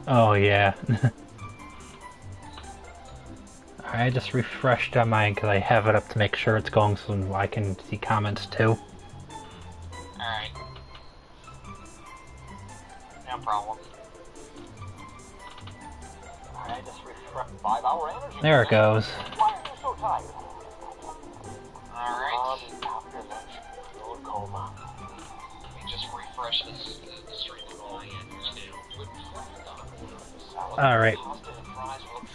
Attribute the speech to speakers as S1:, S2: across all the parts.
S1: Oh yeah. I just refreshed on mine because I have it up to make sure it's going so I can see comments too.
S2: Alright. No problem. I just refreshed 5-hour energy.
S1: There it goes.
S2: Why are you so tired? Alright. After lunch, no coma. Let me just refresh this the stream on my end too.
S1: Alright.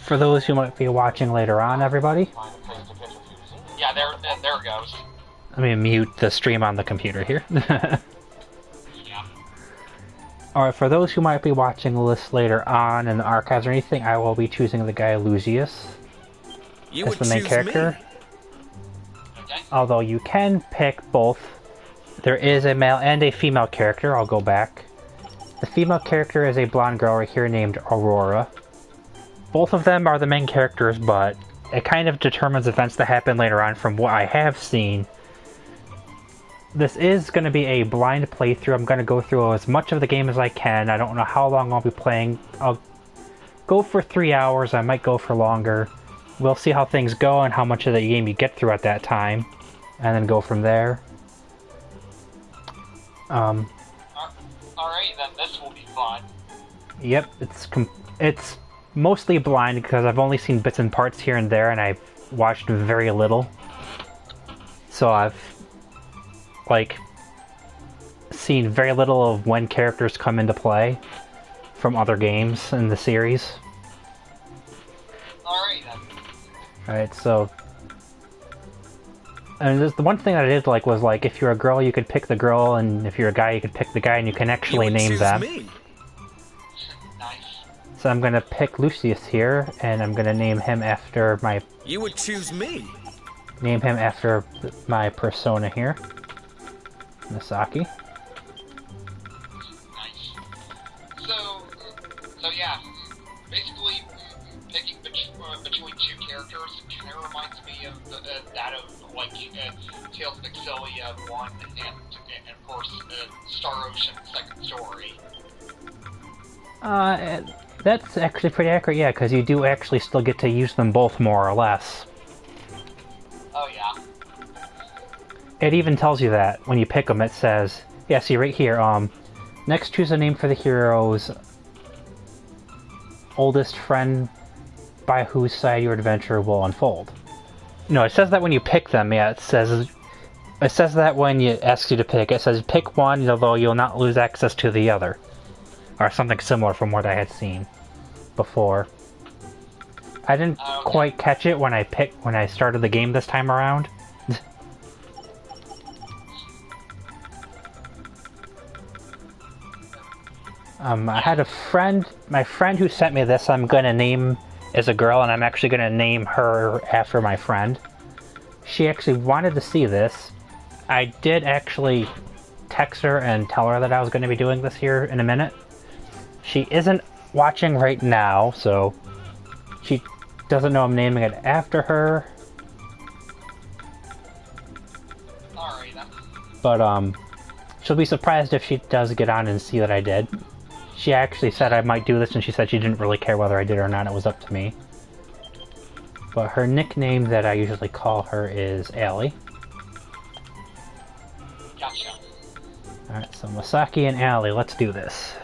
S1: For those who might be watching later on, everybody.
S2: Yeah, there it goes.
S1: Let me mute the stream on the computer here.
S2: Yeah.
S1: Alright, for those who might be watching this later on in the archives or anything, I will be choosing the guy Lucius as the main character.
S2: Okay.
S1: Although you can pick both. There is a male and a female character, I'll go back. The female character is a blonde girl right here named Aurora. Both of them are the main characters, but it kind of determines events that happen later on from what I have seen. This is going to be a blind playthrough. I'm going to go through as much of the game as I can. I don't know how long I'll be playing. I'll go for 3 hours. I might go for longer. We'll see how things go and how much of the game you get through at that time. And then go from there.
S2: Alright, then this will be fun.
S1: Yep, it's mostly blind because I've only seen bits and parts here and there and I've watched very little. So I've seen very little of when characters come into play from other games in the series.
S2: Alright then.
S1: Alright, so and the one thing that I did like was if you're a girl you could pick the girl, and if you're a guy you could pick the guy, and you can actually name them.
S2: Nice.
S1: So I'm gonna pick Lucius here, and I'm gonna name him after my...
S3: You would choose me.
S1: Name him after my persona here. Misaki.
S2: Nice. So yeah, basically picking between two characters kind of reminds me of that of Tales of Excelia 1 and of course Star Ocean Second Story.
S1: That's actually pretty accurate, yeah, because you do actually still get to use them both more or less.
S2: Oh yeah.
S1: It even tells you that when you pick them. It says, yeah, see right here, next choose a name for the hero's oldest friend by whose side your adventure will unfold. No, it says that when you pick them, yeah, it says that when it asks you to pick. It says pick one, although you'll not lose access to the other. Or something similar from what I had seen before. I didn't quite catch it when I started the game this time around. I had a friend, my friend who sent me this, I'm gonna name as a girl, and I'm actually gonna name her after my friend. She actually wanted to see this. I did actually text her and tell her that I was gonna be doing this here in a minute. She isn't watching right now, so she doesn't know I'm naming it after her.
S2: Alright then.
S1: But, she'll be surprised if she does get on and see that I did. She actually said I might do this, and she said she didn't really care whether I did or not, it was up to me. But her nickname that I usually call her is Allie.
S2: Gotcha.
S1: Alright, so Misaki and Allie, let's do this.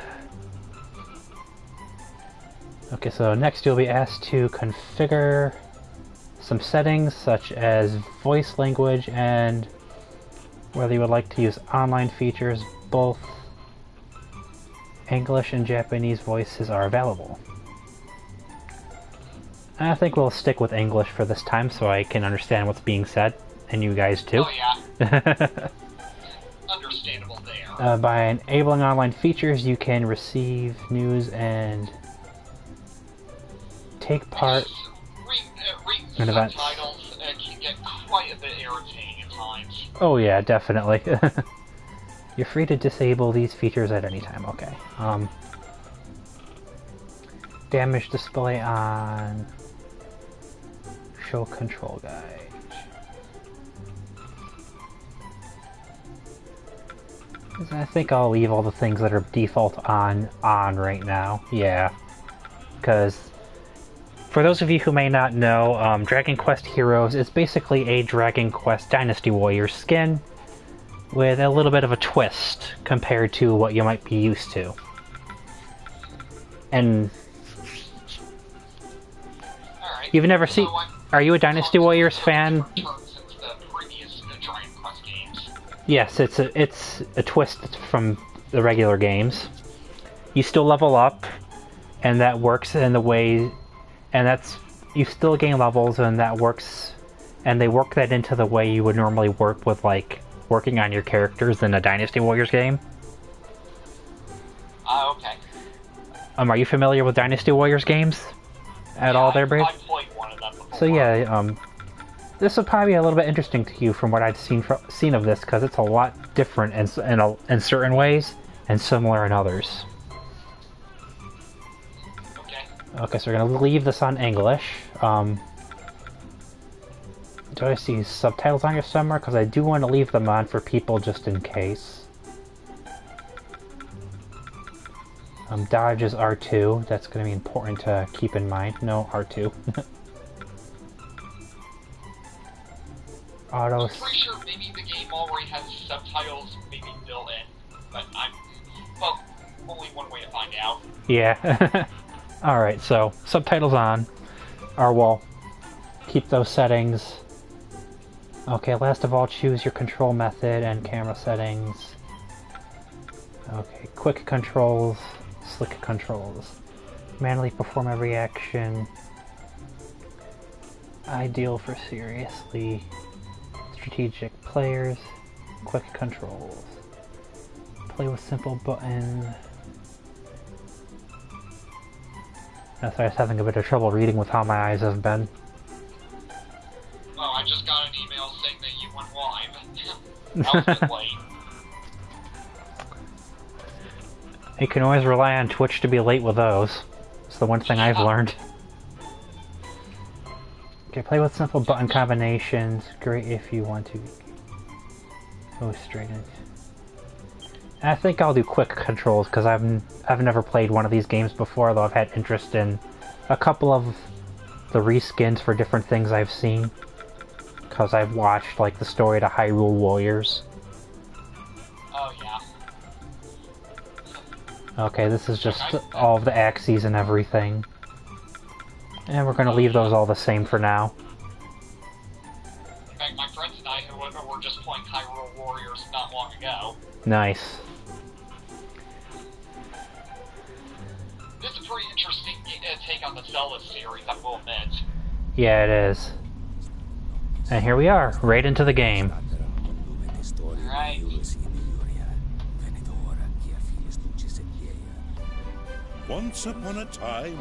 S1: Okay, so next you'll be asked to configure some settings such as voice language and whether you would like to use online features. Both English and Japanese voices are available. I think we'll stick with English for this time so I can understand what's being said, and you guys too.
S2: Oh yeah. Understandable there.
S1: By enabling online features, you can receive news and take part in events.
S2: Subtitles can get quite a bit irritating at times.
S1: Oh yeah, definitely. You're free to disable these features at any time. Okay. Damage display on. Show control guide. I think I'll leave all the things that are default on right now. Yeah. because for those of you who may not know, Dragon Quest Heroes is basically a Dragon Quest Dynasty Warriors skin with a little bit of a twist compared to what you might be used to. And
S2: Alright.
S1: you've never seen... Are you a Dynasty Warriors fan?
S2: Since the previous Dragon Quest games.
S1: Yes, it's a twist from the regular games. You still level up, and that works in the way... And that's... You still gain levels, and that works... And they work that into the way you would normally work with, like, working on your characters in a Dynasty Warriors game.
S2: Okay.
S1: Are you familiar with Dynasty Warriors games? At all there, Brave?
S2: I've played one of them before.
S1: So yeah, this will probably be a little bit interesting to you from what I've seen of this, because it's a lot different in certain ways, and similar in others. Okay, so we're gonna leave this on English. Do I see subtitles on here somewhere? Because I do want to leave them on for people just in case. Dodge is R2. That's going to be important to keep in mind. No, R2. Auto.
S2: I'm pretty sure maybe the game already has subtitles maybe built in, but well, only one way to find out.
S1: Yeah. Alright, so subtitles on. Or we'll keep those settings. Okay, last of all, choose your control method and camera settings. Okay, quick controls, slick controls. Manually perform every action. Ideal for seriously strategic players. Quick controls. Play with simple button. Sorry, I was having a bit of trouble reading with how my eyes have been.
S2: Oh, I just got an email saying that you went live. That was a bit late.
S1: You can always rely on Twitch to be late with those. It's the one thing I've learned. Okay, play with simple button combinations. Great if you want to go straight in. I think I'll do quick controls because I've never played one of these games before, though I've had interest in a couple of the reskins for different things I've seen. Because I've watched like the story to Hyrule Warriors.
S2: Oh yeah.
S1: Okay, this is just all of the axes and everything. And we're gonna leave those all the same for now.
S2: In fact, my friends and I were just playing Hyrule Warriors not long ago.
S1: Nice.
S2: This is a pretty interesting take on the Zelda series, I will admit.
S1: Yeah, it is. And here we are, right into the game.
S2: Right.
S3: Once upon a time,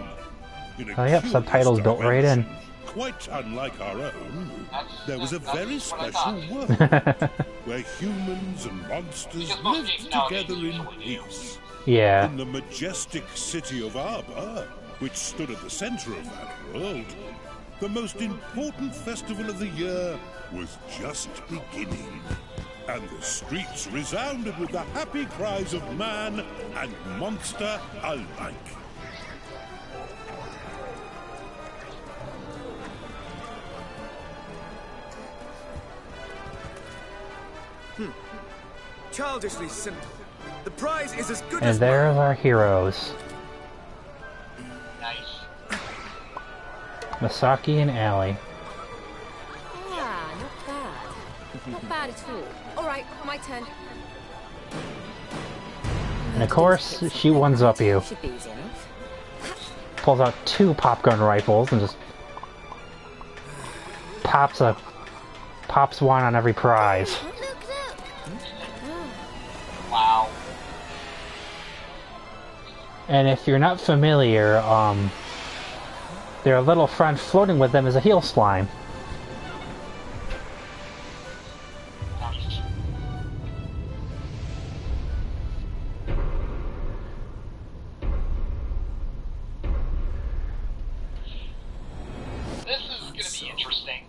S3: in a
S1: Oh yep, subtitles built right in.
S3: quite unlike our own, there was a
S2: That's
S3: very
S2: what I
S3: special
S2: thought.
S3: world where humans and monsters
S2: Because most
S3: lived
S2: games nowadays
S3: together in
S2: usually do.
S3: peace.
S1: Yeah.
S3: In the majestic city of Arbor, which stood at the center of that world, the most important festival of the year was just beginning. And the streets resounded with the happy cries of man and monster alike.
S4: Childishly simple. The prize is as good
S1: And
S4: as
S1: there's our heroes.
S2: Nice.
S1: Masaki and Allie.
S5: Ah, not bad. Not bad at all. Alright, my turn.
S1: And of course, she one-up you.
S5: Should be easy enough.
S1: Pulls out 2 popgun rifles and just pops one on every prize.
S5: Look, look!
S2: Wow.
S1: And if you're not familiar, their little friend floating with them is a heel slime.
S2: Nice. This is gonna be interesting.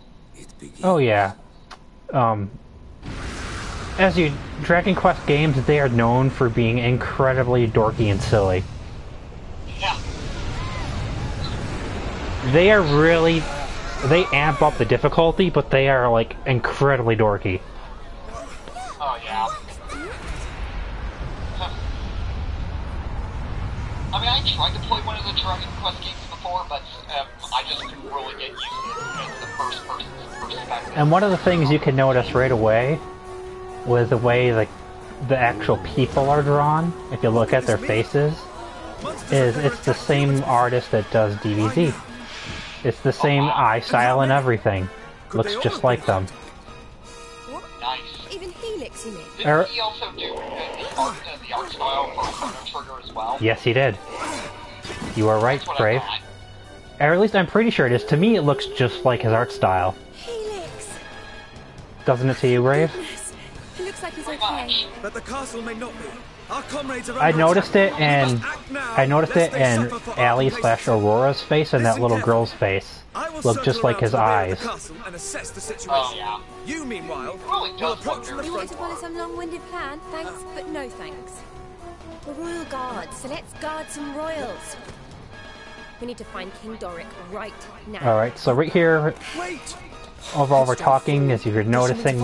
S1: Oh yeah. As you Dragon Quest games, they are known for being incredibly dorky and silly.
S2: Yeah.
S1: They are really... They amp up the difficulty, but they are, like, incredibly dorky.
S2: Oh, yeah. I mean, I tried to play one of the Dragon Quest games before, but I just couldn't really get used to it as the first-person perspective.
S1: And one of the things you can notice right away with the way the actual people are drawn, if you look at their faces, is it's the same artist that does DBZ. It's the same eye style and everything. Looks just like them.
S2: Nice.
S5: Even Helix in it.
S2: Didn't he also do the art style for Chrono Trigger as well?
S1: Yes, he did. You are right,
S2: That's what I
S1: Brave.
S2: thought.
S1: Or at least I'm pretty sure it is. To me, it looks just like his art style.
S5: Helix.
S1: Doesn't it to you, Brave?
S5: Goodness. It looks like he's
S2: Pretty
S5: okay.
S2: much.
S4: But the castle may not be. Our comrades are
S1: I
S4: under
S1: noticed
S4: attack.
S1: it, and
S4: We must act now,
S1: I noticed
S4: lest
S1: it
S4: they
S1: in
S4: suffer for
S1: Allie
S4: our
S1: / Aurora's face and that
S4: Listen
S1: little
S4: carefully.
S1: girl's face.
S4: I will
S1: Looked just
S4: circle
S1: like
S4: around
S1: his
S4: to the rear of
S1: eyes.
S4: the castle and assess the situation.
S2: Oh, yeah.
S4: You, meanwhile,
S2: really
S4: will
S2: does
S4: approach
S2: look
S4: from the
S5: You want
S4: front.
S5: to follow some long-winded plan? Thanks, but no thanks. We're royal guards, so let's guard some royals. We need to find King Doric right now.
S1: Alright, so right here,
S4: Wait!
S1: overall we're talking, as you're noticing,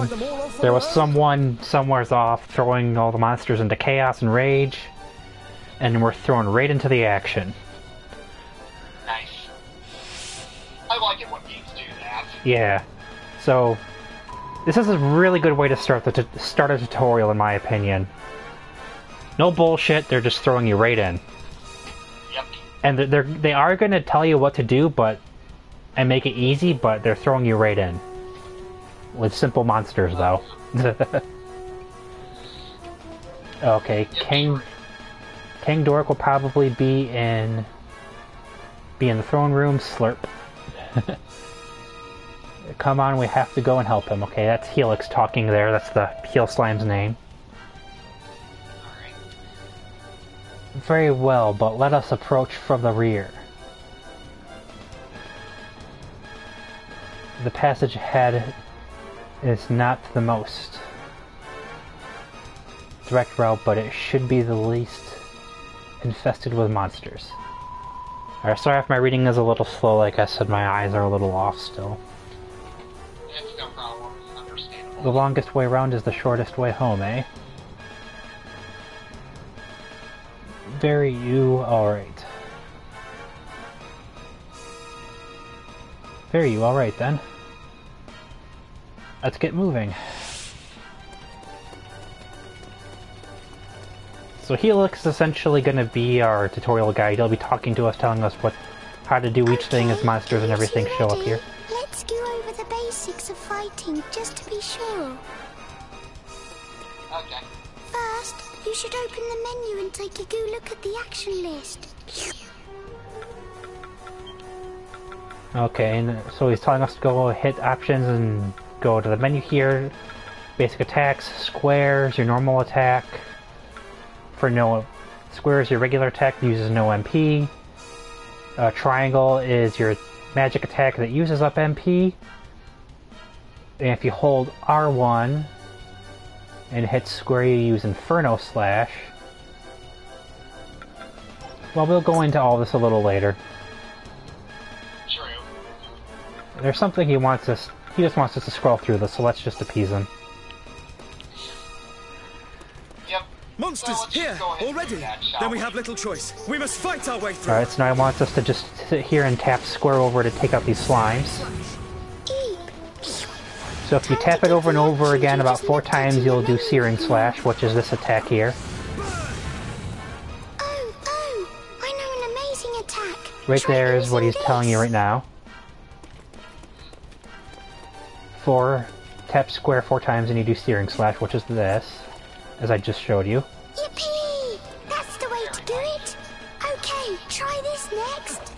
S1: there was someone somewhere's off throwing all the monsters into chaos and rage, and we're thrown right into the action.
S2: Nice. I like it when games do that.
S1: Yeah. So, this is a really good way to start start a tutorial, in my opinion. No bullshit, they're just throwing you right in.
S2: Yep.
S1: And they are going to tell you what to do, and make it easy, but they're throwing you right in. With simple monsters, though. Okay, King Doric will probably be in the throne room. Slurp. Come on, we have to go and help him. Okay, that's Helix talking there. That's the Heel Slime's name.
S2: Alright.
S1: Very well, but let us approach from the rear. The passage ahead is not the most direct route, but it should be the least infested with monsters. Alright, sorry if my reading is a little slow, like I said, my eyes are a little off still.
S2: It's no problem. Understandable.
S1: The longest way around is the shortest way home, eh? Very you, alright. Very you, alright then. Let's get moving. So Helix is essentially going to be our tutorial guide. He'll be talking to us, telling us how to do each thing as monsters and everything show up here.
S6: Let's go over the basics of fighting, just to be sure.
S2: Okay.
S6: First, you should open the menu and take a good look at the action list.
S1: Okay, and so he's telling us to go hit options and go to the menu here. Basic attacks, squares, your normal attack. For no squares, your regular attack uses no MP. Triangle is your magic attack that uses up MP. And if you hold R1 and hit square, you use Inferno Slash. Well, we'll go into all this a little later.
S2: True.
S1: There's something he just wants us to scroll through this, so let's just appease him.
S2: Yep.
S4: Monsters
S2: So let's
S4: here
S2: just go ahead and
S4: already.
S2: do that, shall
S4: Then we have little choice. We must fight our way through.
S1: Alright, so now he wants us to just sit here and tap square over to take out these slimes. So if you tap it over and over again about 4 times, you'll do Searing Slash, which is this attack here.
S6: Oh, I know an amazing attack.
S1: Right
S6: Try
S1: there is what he's
S6: using
S1: telling you
S6: this.
S1: right now. Tap square 4 times and you do Searing Slash, which is this, as I just showed you.
S6: Yippee! That's the way to do it. Okay, try this next.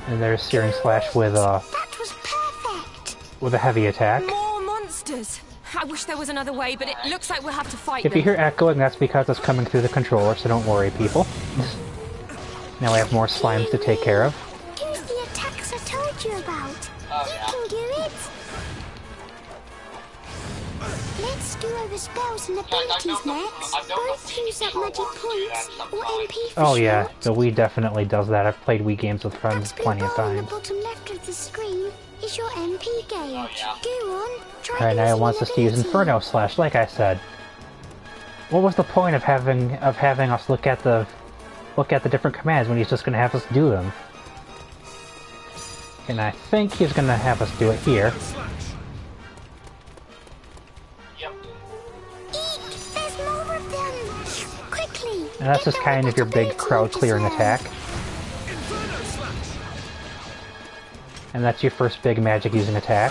S1: And there's Searing Slash with
S6: That was perfect.
S1: a heavy attack.
S5: More monsters! I wish there was another way, but it looks like we'll have to fight
S1: If you
S5: them.
S1: hear echoing, that's because it's coming through the controller, so don't worry, people. Now we have more slimes to take care of.
S6: Use the attacks I told you about.
S2: Oh,
S6: You
S2: yeah.
S6: can do it. Let's skew over spells and abilities next. Both use up magic points, or MP for
S1: Oh yeah,
S6: short.
S1: the Wii definitely does that. I've played Wii games with friends
S6: That blue
S1: plenty of
S6: bar on the
S1: times.
S6: bottom left of the screen is your MP gauge.
S2: yeah.
S6: Go on, try
S1: Alright, now it
S6: using
S1: wants
S6: an
S1: us to use
S6: ability.
S1: Inferno Slash, like I said. What was the point of having us look at the different commands when he's just gonna have us do them? And I think he's gonna have us do it here.
S2: Yep.
S6: Eek! There's more of them! Quickly!
S1: And that's
S6: get
S1: just
S6: the
S1: kind of your
S6: robot
S1: big crowd
S6: ability
S1: clearing
S6: as well.
S1: attack. And that's your first big magic using attack.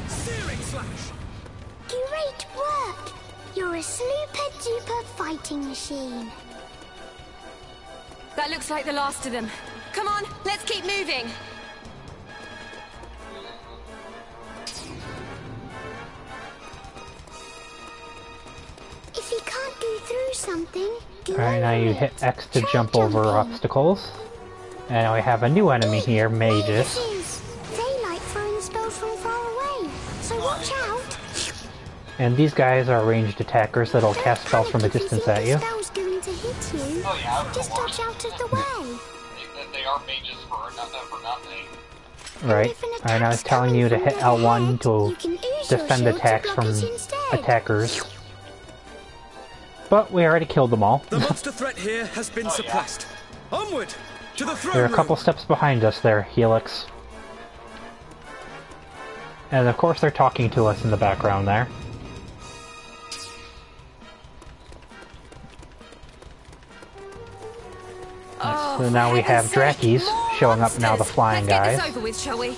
S4: Searing slash.
S6: Great work! You're a super-duper fighting machine.
S5: That looks like the last of them. Come on, let's keep moving.
S6: If you can't go through something, go
S1: Alright, now you
S6: over
S1: hit
S6: it.
S1: X to
S6: Try
S1: jump over
S6: jumping.
S1: obstacles. And now we have a new enemy here, Mages.
S6: Mages! They like throwing spells from far away, so watch out!
S1: And these guys are ranged attackers that'll
S6: Don't
S1: cast spells from a
S6: panic if
S1: distance
S6: think
S1: at
S6: the
S1: you.
S6: spell's going to hit you.
S2: Oh yeah, of
S6: Just
S2: course.
S6: dodge out of the way.
S2: They are mages for nothing.
S1: Right.
S6: If an
S1: Alright, now it's
S6: attack's
S1: telling you to
S6: coming
S1: hit
S6: from
S1: L1
S6: ahead,
S1: to
S6: you can use your
S1: defend
S6: shield to
S1: attacks
S6: block
S1: from
S6: it instead.
S1: attackers. But we already killed them all.
S4: The monster threat here has been suppressed. Onward to the throne
S1: They're a
S4: room.
S1: couple steps behind us there, Helix. And of course they're talking to us in the background there.
S5: Oh,
S1: So now we
S5: for
S1: have
S5: heaven's sake,
S1: Drakis
S5: more
S1: showing up now, the
S5: monsters.
S1: flying
S5: Let's
S1: guys.
S5: get this over with, shall we?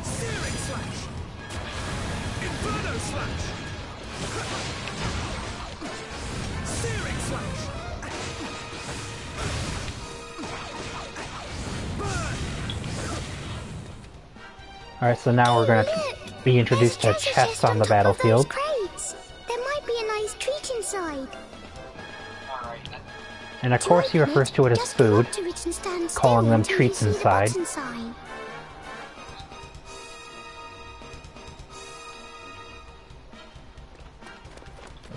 S4: Searing slash. Inferno slash. Searing slash.
S1: Alright, so now we're gonna
S6: Look,
S1: be introduced to
S6: there's treasure
S1: chests
S6: chest
S1: on the
S6: top of those
S1: battlefield.
S6: crates. There might be a nice treat inside.
S2: Alright.
S1: And of course he refers to it as
S6: Just go
S1: food.
S6: up to it and stand still
S1: calling them
S6: until you
S1: treats
S6: see the
S1: inside.
S6: button sign.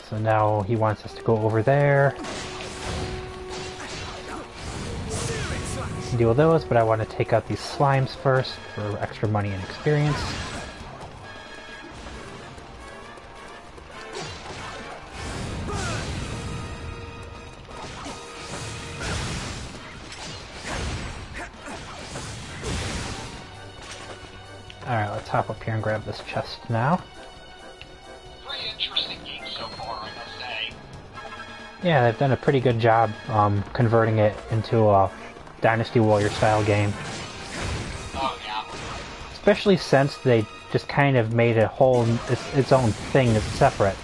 S1: So now he wants us to go over there. Deal with those, but I want to take out these slimes first for extra money and experience. Alright, let's hop up here and grab this chest now.
S2: Pretty interesting game so far, I must say.
S1: Yeah, they've done a pretty good job converting it into a Dynasty Warrior style game.
S2: Oh yeah.
S1: Especially since they just kind of made a whole its own thing that's separate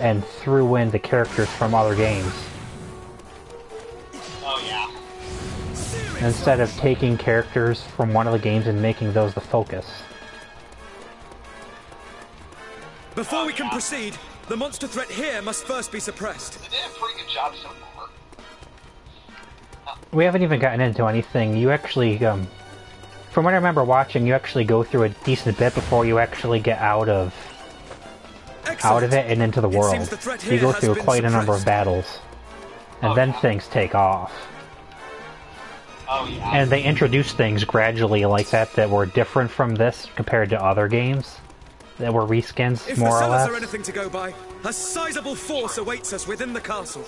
S1: and threw in the characters from other games.
S2: Oh yeah.
S1: Instead of taking characters from one of the games and making those the focus.
S4: Before we can proceed, the monster threat here must first be suppressed.
S2: They did a pretty good job so far.
S1: We haven't even gotten into anything. You actually, from what I remember watching, you actually go through a decent bit before you actually get out of
S4: Excellent.
S1: it and into the
S4: It
S1: world.
S4: seems the threat
S1: So you
S4: here
S1: go
S4: has
S1: through
S4: been
S1: quite a number of
S4: suppressed.
S1: battles. And
S2: Oh,
S1: then
S2: yeah.
S1: things take off.
S2: Oh yeah.
S1: And they introduce things gradually like that were different from this compared to other games. That were reskins,
S4: If
S1: more
S4: the
S1: or
S4: cellars
S1: less.
S4: are anything to go by, a sizable force awaits us within the castle.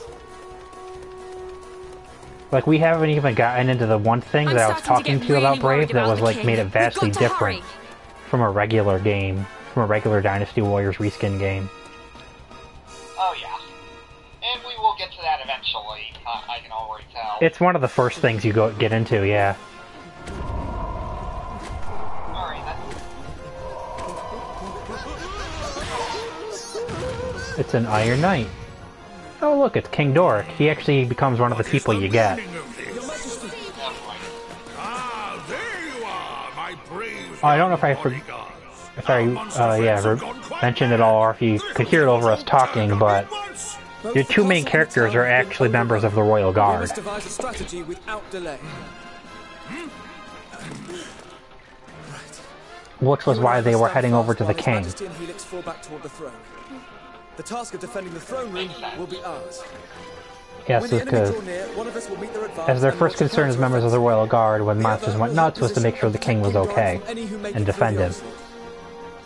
S1: Like, we haven't even gotten into the one thing
S5: I'm
S1: that I was
S5: starting to
S1: talking
S5: get
S1: to you about
S5: really worried
S1: Brave that
S5: about
S1: was,
S5: the
S1: like,
S5: king.
S1: made it
S5: We've
S1: vastly
S5: got to
S1: different
S5: hurry.
S1: from a regular game, from a regular Dynasty Warriors reskin game.
S2: Oh yeah. And we will get to that eventually. I can already tell.
S1: It's one of the first things you get into, yeah.
S2: Alright, then.
S1: It's an Iron Knight. Oh look, it's King Doric. He actually becomes one of the people you get.
S3: Ah, there you are, my brave.
S1: Oh, I don't know if I mentioned it all, or if you could hear it over us talking, but your two main characters are actually members of the Royal
S4: We
S1: Guard.
S4: must devise a strategy without delay.
S1: Which was why they were heading over to the
S4: His
S1: king.
S4: Majesty and Helix fall back toward the throne. The task of defending the throne room will be ours.
S1: Yes,
S4: When the enemy
S1: because
S4: draw near, one of us will meet their advance
S1: as their
S4: and
S1: first
S4: launch a
S1: concern as members of the Royal Guard when
S4: The
S1: monsters
S4: other
S1: went
S4: will
S1: nuts
S4: hold
S1: was to make sure the king was
S4: position
S1: okay
S4: from any who make
S1: and
S4: it
S1: defend
S4: through
S1: him.
S4: the onslaught.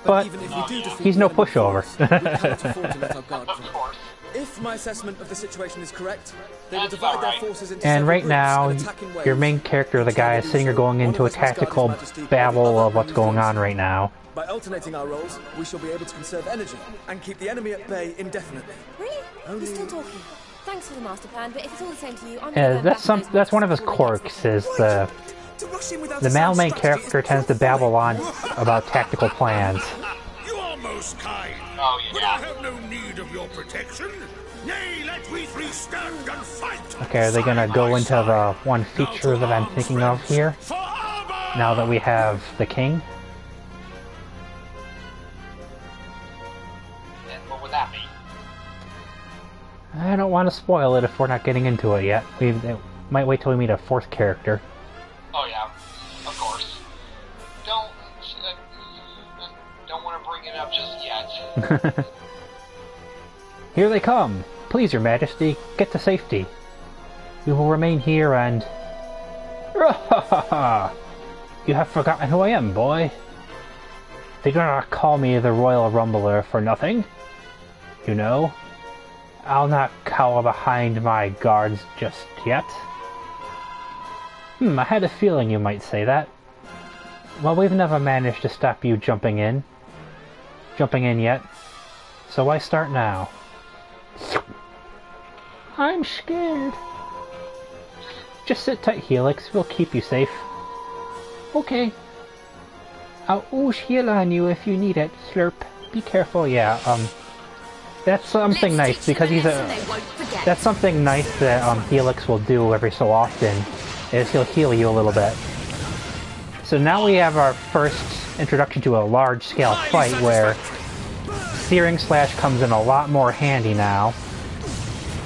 S1: But
S4: even if we do defeat
S1: he's
S4: the
S1: no
S4: enemy
S1: pushover.
S4: force, we cannot afford to let our guard
S2: Of
S4: fall.
S2: course.
S4: If my assessment of the situation is correct, they will
S2: That's
S4: divide their
S2: alright.
S4: forces into
S1: And
S4: several
S1: right
S4: groups
S1: now,
S4: and attack in waves.
S1: your main character, the guy, is sitting here going into a
S4: One of us must guard
S1: tactical
S4: His Majesty,
S1: babble
S4: the other
S1: of what's
S4: will
S1: going
S4: use
S1: on
S4: force.
S1: right now.
S4: By alternating our roles, we shall be able to conserve energy and keep the enemy at bay indefinitely.
S5: Really?
S4: Only-
S5: You're still talking. Thanks for the master plan, but if it's all the same to you, I'm
S1: Yeah, that's one of his quirks. Is the male main character tends to babble on about tactical plans.
S3: You are most kind.
S2: Oh,
S3: But I
S2: yeah.
S3: have no need of your protection. Nay, let we three stand and fight.
S1: Okay, are they gonna go into the one feature that I'm thinking of here?
S3: For Arbor!
S1: Now that we have the king?
S2: And what would that be?
S1: I don't want to spoil it if we're not getting into it yet. We might wait till we meet a fourth character.
S2: Oh, yeah. Of course. Don't want to bring it up just yet.
S1: Here they come! Please, your majesty, get to safety. We will remain here and... You have forgotten who I am, boy. They do not call me the Royal Rumbler for nothing. You know, I'll not cower behind my guards just yet. I had a feeling you might say that. Well, we've never managed to stop you jumping in yet. So why start now? I'm scared. Just sit tight, Helix. We'll keep you safe. Okay. I'll ooze heal on you if you need it, Slurp. Be careful, yeah, that's something nice, because he's a... That's something nice that, Helix will do every so often, is he'll heal you a little bit. So now we have our first introduction to a large-scale fight where Searing Slash comes in a lot more handy now.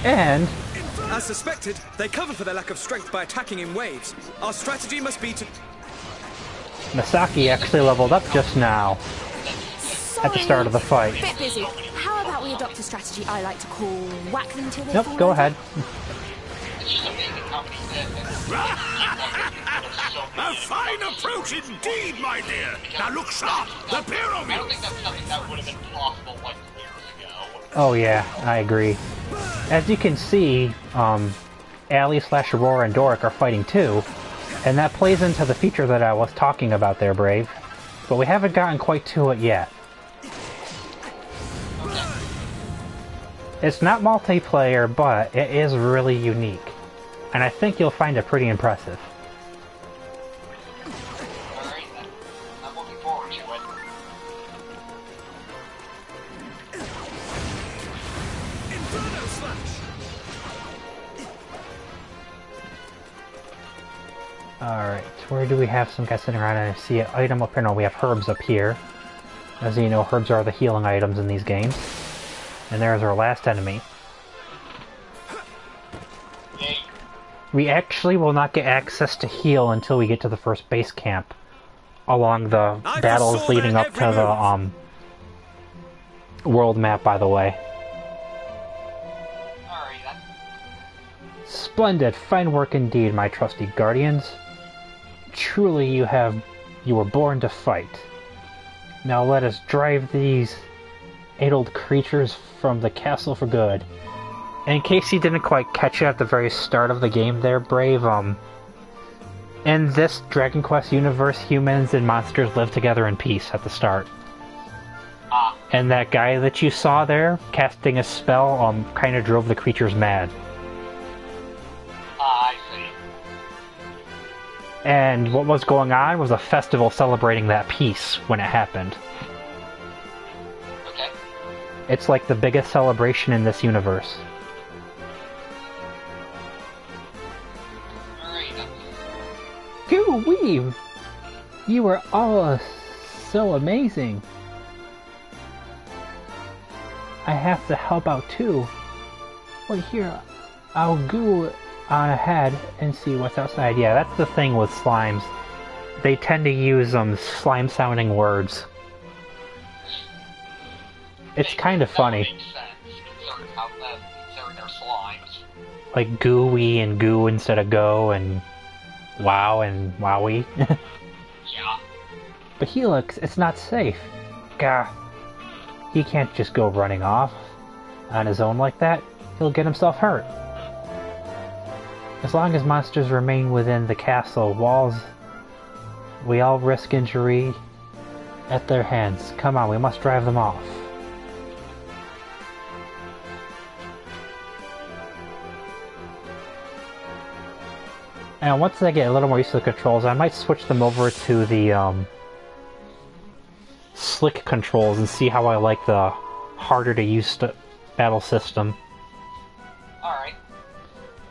S1: And
S4: As suspected, they cover for their lack of strength by attacking in waves. Our strategy must be to...
S1: Misaki actually leveled up just now, at the start of the fight.
S5: Bit busy. How about we adopt a strategy I like to call whack them till they
S1: Nope,
S5: fall
S1: go
S5: over?
S1: ahead.
S2: It's just amazing how many so
S3: A
S2: many
S3: fine approach indeed, my dear. Now look sharp. The pair of
S2: I
S3: you.
S2: don't think that's something that would have been possible like years ago.
S1: Oh yeah, I agree. As you can see, Allie/Aurora and Doric are fighting too, and that plays into the feature that I was talking about there, Brave. But we haven't gotten quite to it yet. It's not multiplayer, but it is really unique. And I think you'll find it pretty impressive.
S2: Alright then. I'm looking forward to it.
S4: Inferno Slash!
S1: Alright, where do we have some guys sitting around? I see an item up here. No, we have herbs up here. As you know, herbs are the healing items in these games. And there's our last enemy.
S2: Yay.
S1: We actually will not get access to heal until we get to the first base camp. Along the
S4: I
S1: battles
S4: foresaw
S1: leading
S4: their
S1: up to
S4: every
S1: the, world map, by the way.
S2: Alright then.
S1: Splendid, fine work indeed, my trusty guardians. Truly you were born to fight. Now let us drive these addled creatures from the castle for good. In case you didn't quite catch it at the very start of the game there, Brave, in this Dragon Quest universe, humans and monsters live together in peace at the start. And that guy that you saw there, casting a spell, kinda drove the creatures mad.
S2: I see.
S1: And what was going on was a festival celebrating that peace when it happened.
S2: Okay.
S1: It's like the biggest celebration in this universe.
S2: Alright then.
S1: Goo-wee! You were all so amazing. I have to help out too. Well, here, I'll go on ahead and see what's outside. Yeah, that's the thing with slimes. They tend to use slime-sounding words. It's kind of funny.
S2: That makes sense, considering they're slimes.
S1: Like gooey and goo instead of go, and wow and wowie.
S2: Yeah.
S1: But Helix, it's not safe. Gah. He can't just go running off on his own like that. He'll get himself hurt. As long as monsters remain within the castle walls, we all risk injury at their hands. Come on, we must drive them off. And once I get a little more used to the controls, I might switch them over to the slick controls and see how I like the harder to use battle system.
S2: Alright.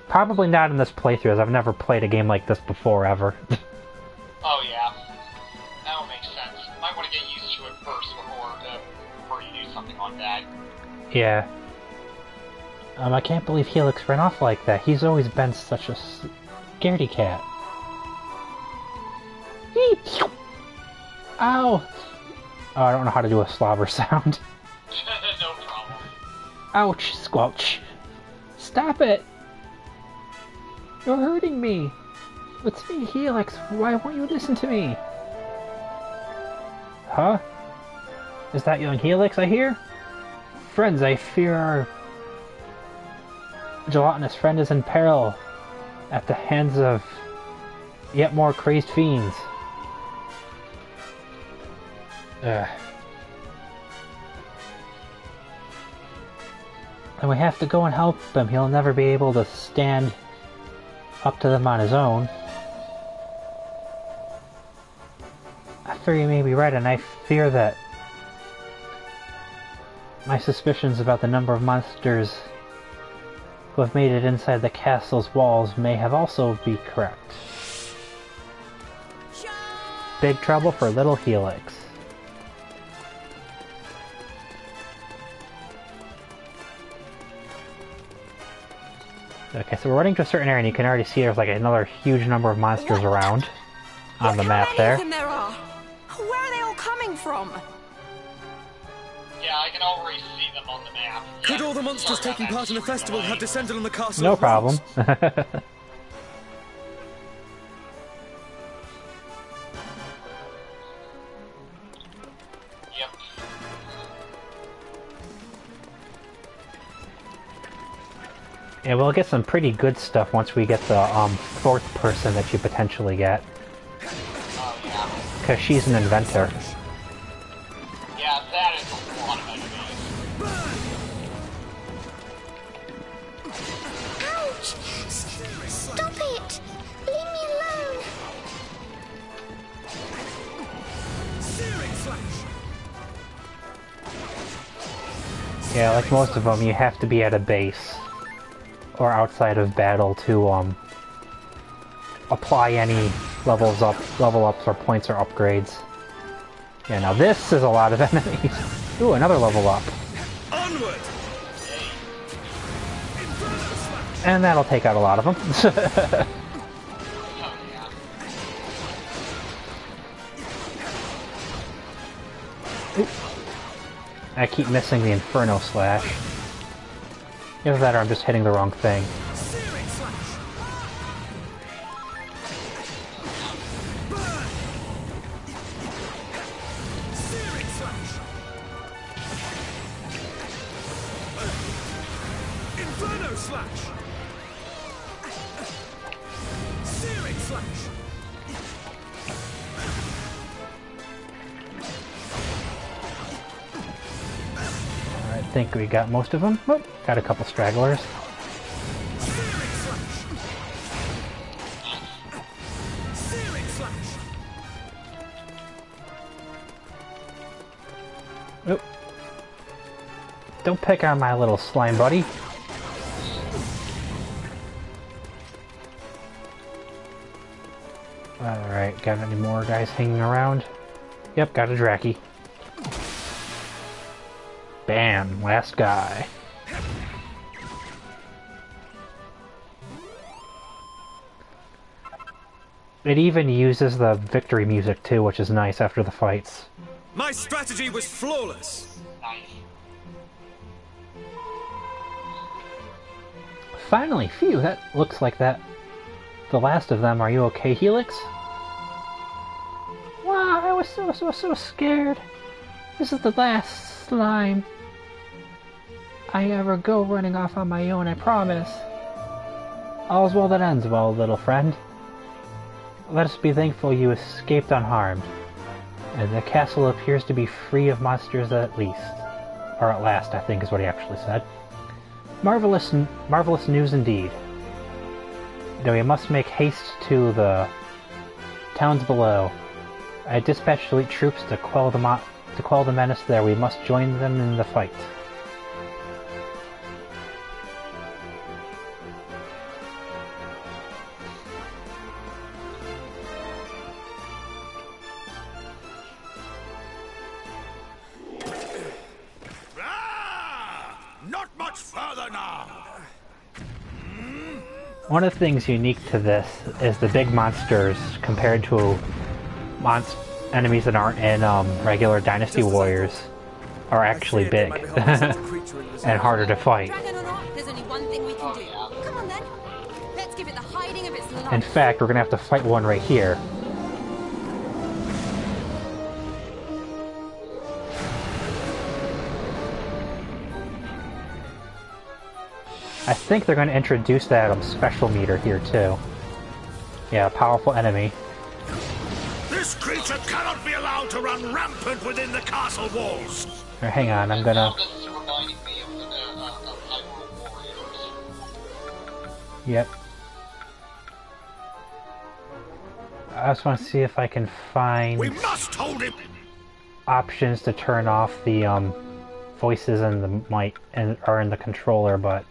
S1: Probably not in this playthrough, as I've never played a game like this before, ever.
S2: Oh yeah. That would make sense. Might want to get used to it first before you do something like that.
S1: Yeah. I can't believe Helix ran off like that. He's always been such a scaredy cat. Ow! Oh, I don't know how to do a slobber sound.
S2: No problem.
S1: Ouch, squelch. Stop it! You're hurting me! It's me, Helix. Why won't you listen to me? Huh? Is that young Helix I hear? Friends, I fear our gelatinous friend is in peril at the hands of yet more crazed fiends. And we have to go and help him. He'll never be able to stand up to them on his own. I fear you may be right, and I fear that my suspicions about the number of monsters who have made it inside the castle's walls may have also be correct. Big trouble for little Helix. Okay, so we're running to a certain area and you can already see there's like another huge number of monsters around on the map there.
S7: There are. Where are they all coming from?
S2: Yeah, I can already see them on the map.
S4: Could
S2: Yeah,
S4: all the monsters
S2: sorry about
S4: taking
S2: that.
S4: part in the
S2: Screwed
S4: festival
S2: away.
S4: have descended on the castle?
S1: No
S4: at once?
S1: problem.
S2: Yep.
S1: Yeah, we'll get some pretty good stuff once we get the fourth person that you potentially get.
S2: Oh, yeah.
S1: Because she's an inventor.
S2: Yeah, that is a lot of enemies.
S6: Ouch! Stop it! Leave me alone!
S4: Searing slash!
S1: Yeah, like most of them, you have to be at a base or outside of battle to apply any level ups or points or upgrades. Yeah, now this is a lot of enemies. Ooh, another level up.
S4: Onward!
S1: And that'll take out a lot of them.
S2: Oh, yeah.
S1: I keep missing the Inferno Slash. Either that or I'm just hitting the wrong thing.
S4: Searing slash! Burn! Searing slash! Inferno slash! Searing slash!
S1: I think we got most of them. Oh, got a couple stragglers.
S4: Searing slash! Searing slash!
S1: Oh. Don't pick on my little slime buddy. Alright, got any more guys hanging around? Yep, got a Draki. Bam, last guy. It even uses the victory music too, which is nice after the fights.
S4: My strategy was flawless.
S2: Nice.
S1: Finally, phew, that looks like that. The last of them. Are you okay, Helix? Wow, I was so scared. This is the last slime I ever go running off on my own, I promise. All's well that ends well, little friend. Let us be thankful you escaped unharmed, and the castle appears to be free of monsters at least. Or at last, I think is what he actually said. Marvelous news indeed. Though we must make haste to the towns below. I dispatched elite troops to quell the menace there. We must join them in the fight.
S3: Not much further now.
S1: One of the things unique to this is the big monsters compared to enemies that aren't in regular Dynasty Warriors are actually big and harder to fight.
S5: Dragon or not, there's only one thing we can do. Come on then. Let's give it the hiding of its life.
S1: In fact, we're gonna have to fight one right here. I think they're going to introduce that special meter here too. Yeah, powerful enemy.
S3: This creature cannot be allowed to run rampant within the castle walls.
S1: Or, hang on, I'm gonna...
S2: This is reminding me of Hyrule Warriors.
S1: Yep. I just want to see if I can find
S3: We must hold him.
S1: options to turn off the voices and the mic or in the controller, but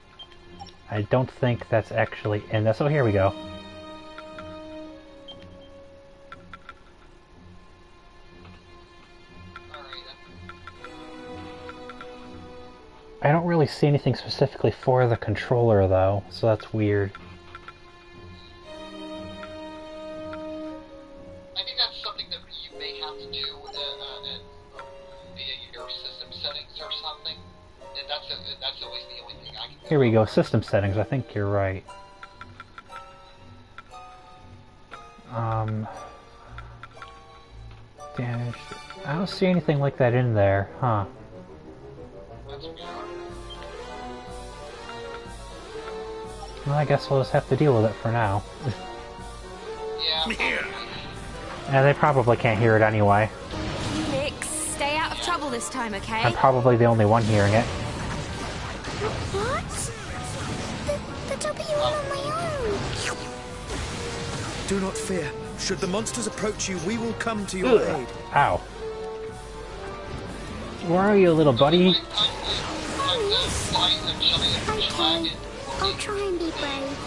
S1: I don't think that's actually in this. Oh, here we go. I don't really see anything specifically for the controller though, so that's weird.
S2: I think that's something that you may have to do via your system settings or something. And that's always the only thing I can do.
S1: Here we go, system settings. I think you're right. Damage. I don't see anything like that in there, huh?
S2: That's weird.
S1: Well, I guess we'll just have to deal with it for now.
S2: Yeah.
S3: Here.
S1: Yeah, they probably can't hear it anyway.
S5: Helix, stay out of trouble this time, okay?
S1: I'm probably the only one hearing it.
S6: What? But I'll be all on my own.
S4: Do not fear. Should the monsters approach you, we will come to your aid.
S1: Ow. Where are you, little buddy?
S6: I'll try and be brave.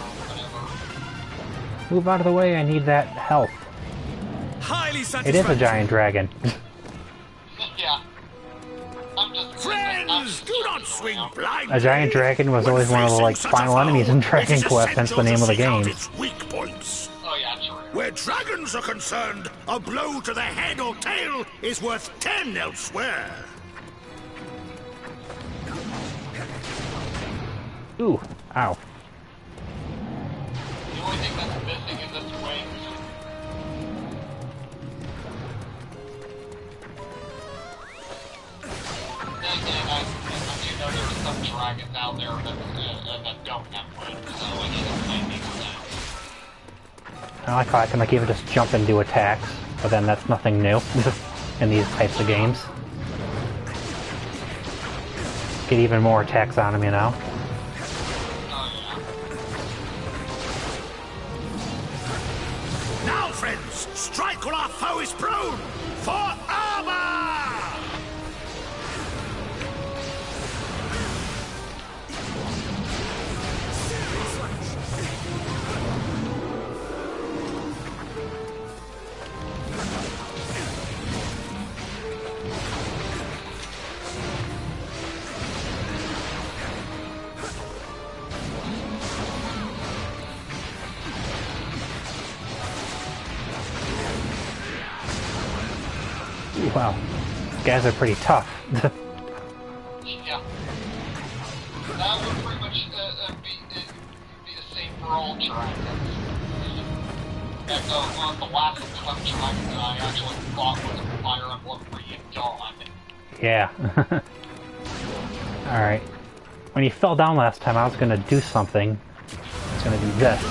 S1: Move out of the way, I need that health.
S4: Highly
S1: It
S4: satisfactory.
S1: is a giant dragon.
S2: Yeah. I'm just
S3: Friends, do not swing blind.
S1: A giant dragon was always one of the final enemies in Dragon Quest, hence the name of the game.
S3: Its weak points.
S2: Oh yeah, true.
S3: Where dragons are concerned, a blow to the head or tail is worth 10 elsewhere.
S1: Ooh, ow.
S2: The only thing that's missing is its wings. Then again, I do know there's some dragons out there that don't have wings, so I need to play these things.
S1: I like how I can even just jump and do attacks, but then that's nothing new in these types of games. Get even more attacks on them, you know?
S3: Now, friends, strike while our foe is prone! For armor!
S1: Wow, these guys are pretty tough.
S2: Yeah. That would pretty much be the same for all dragons. And the last tough dragon that I actually fought was Fire Emblem Dawn.
S1: Yeah. Alright. When you fell down last time, I was gonna do something. I was gonna do this.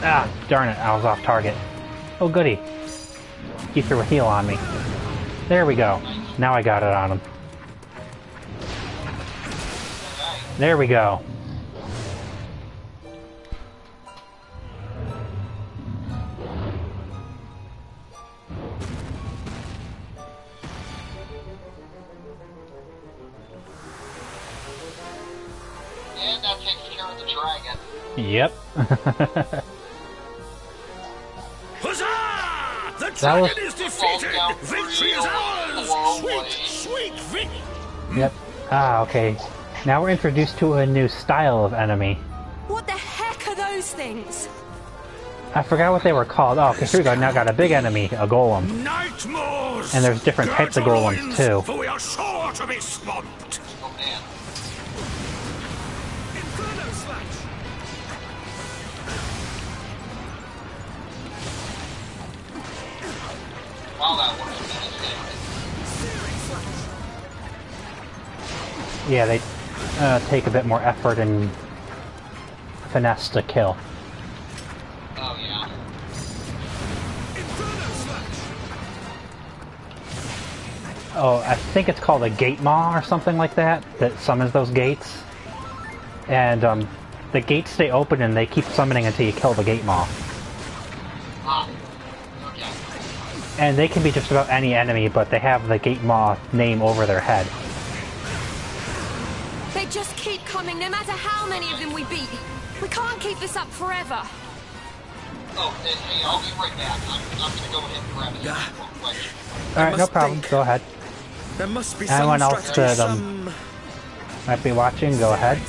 S1: Ah, darn it, I was off target. Oh goody. He threw a heal on me. There we go. Now I got it on him. There we go.
S2: And that takes care of the dragon.
S1: Yep.
S3: Huzzah! The
S1: That
S3: dragon
S1: was-
S3: is defeated! Victory is ours! Sweet, sweet victory!
S1: Yep. Ah, okay. Now we're introduced to a new style of enemy.
S7: What the heck are those things?
S1: I forgot what they were called. Oh, okay, here we go. Now got a big enemy, a golem.
S3: Nightmares!
S1: And there's different types of golems, too.
S3: For we are sure to be swamped!
S2: Oh man.
S4: Inferno Slash!
S2: Wow, that was a
S4: Searing Slash!
S1: Yeah, they take a bit more effort and finesse to kill.
S2: Oh yeah.
S4: Inferno Slash!
S1: Oh, I think it's called a gate maw or something like that, that summons those gates. And the gates stay open and they keep summoning until you kill the gate maw.
S2: Ah. Okay.
S1: And they can be just about any enemy, but they have the gate maw name over their head.
S5: They just keep coming, no matter how many of them we beat. We can't keep this up forever.
S2: Oh, hey, I'll be right back. I'm gonna go ahead and grab it real quick.
S1: Alright, no
S4: must
S1: problem.
S4: think.
S1: Go ahead.
S4: There must be
S1: Anyone
S4: some
S1: else
S4: strategy,
S1: that,
S4: some...
S1: Might be watching, go ahead.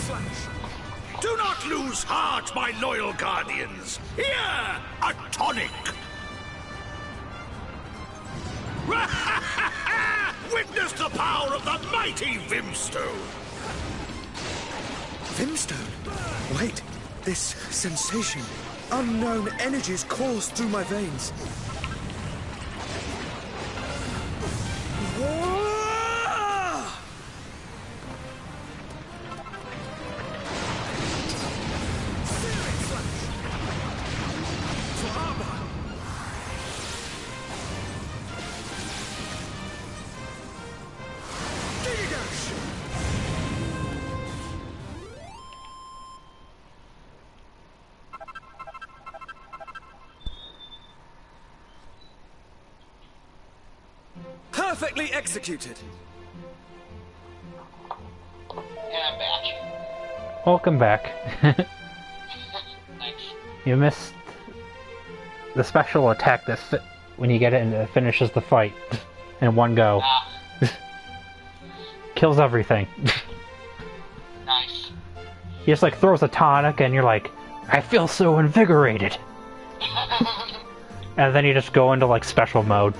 S3: Do not lose heart, my loyal guardians! Here, a tonic! Witness the power of the mighty Vimstone!
S4: Vimstone? Wait, this sensation. Unknown energies course through my veins. Whoa! Searing Slash! For armor! Gigash! Perfectly executed.
S2: And I'm back.
S1: Welcome back.
S2: Thanks.
S1: You missed the special attack that when you get it and it finishes the fight in one go.
S2: Ah,
S1: Kills everything.
S2: nice.
S1: He just like throws a tonic and you're like, I feel so invigorated. And then you just go into like special mode.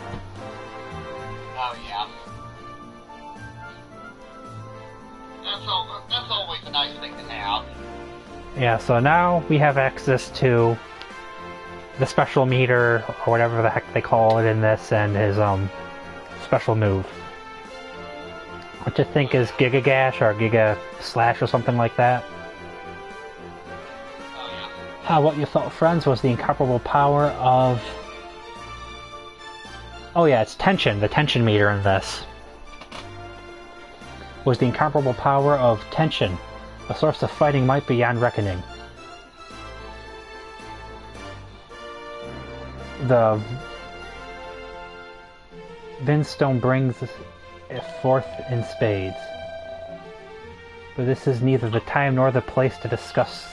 S2: Oh yeah. That's always a nice thing to have.
S1: Yeah, so now we have access to the special meter, or whatever the heck they call it in this, and his special move. Which I think is Giga Gash or Giga Slash or something like that.
S2: Oh yeah.
S1: How What You Felt Friends was the incomparable power of... Oh yeah, it's tension, the tension meter in this. Was the incomparable power of tension, a source of fighting might beyond reckoning. The Vimstone brings it forth in spades. But this is neither the time nor the place to discuss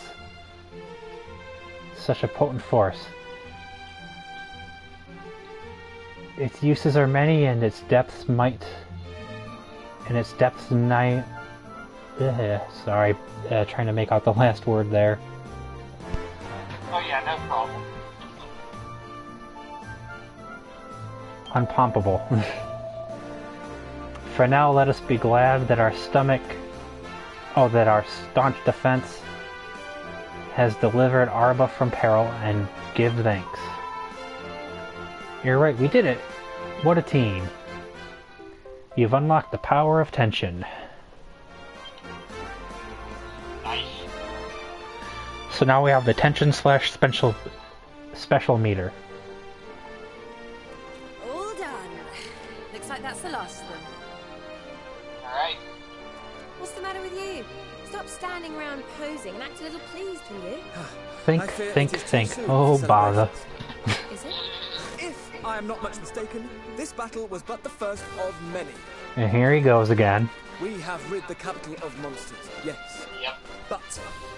S1: such a potent force. Its uses are many, and its depths might... And its depths nigh... Sorry, trying to make out the last word there.
S2: Oh yeah, no problem.
S1: Unpumpable. For now, let us be glad that our staunch defense has delivered Arba from peril, and give thanks. You're right, we did it. What a team. You've unlocked the power of tension.
S2: Nice.
S1: So now we have the tension / special meter.
S7: All done. Looks like that's the last of them.
S2: Alright.
S5: What's the matter with you? Stop standing around posing and act a little pleased, will you?
S1: Think,
S4: I fear
S1: think,
S4: it is too
S1: think.
S4: soon
S1: Oh,
S4: for
S1: bother.
S4: celebrations.
S5: Is it?
S4: If I am not much mistaken, this battle was but the first of many.
S1: And here he goes again.
S4: We have rid the capital of monsters, yes.
S2: Yep.
S4: But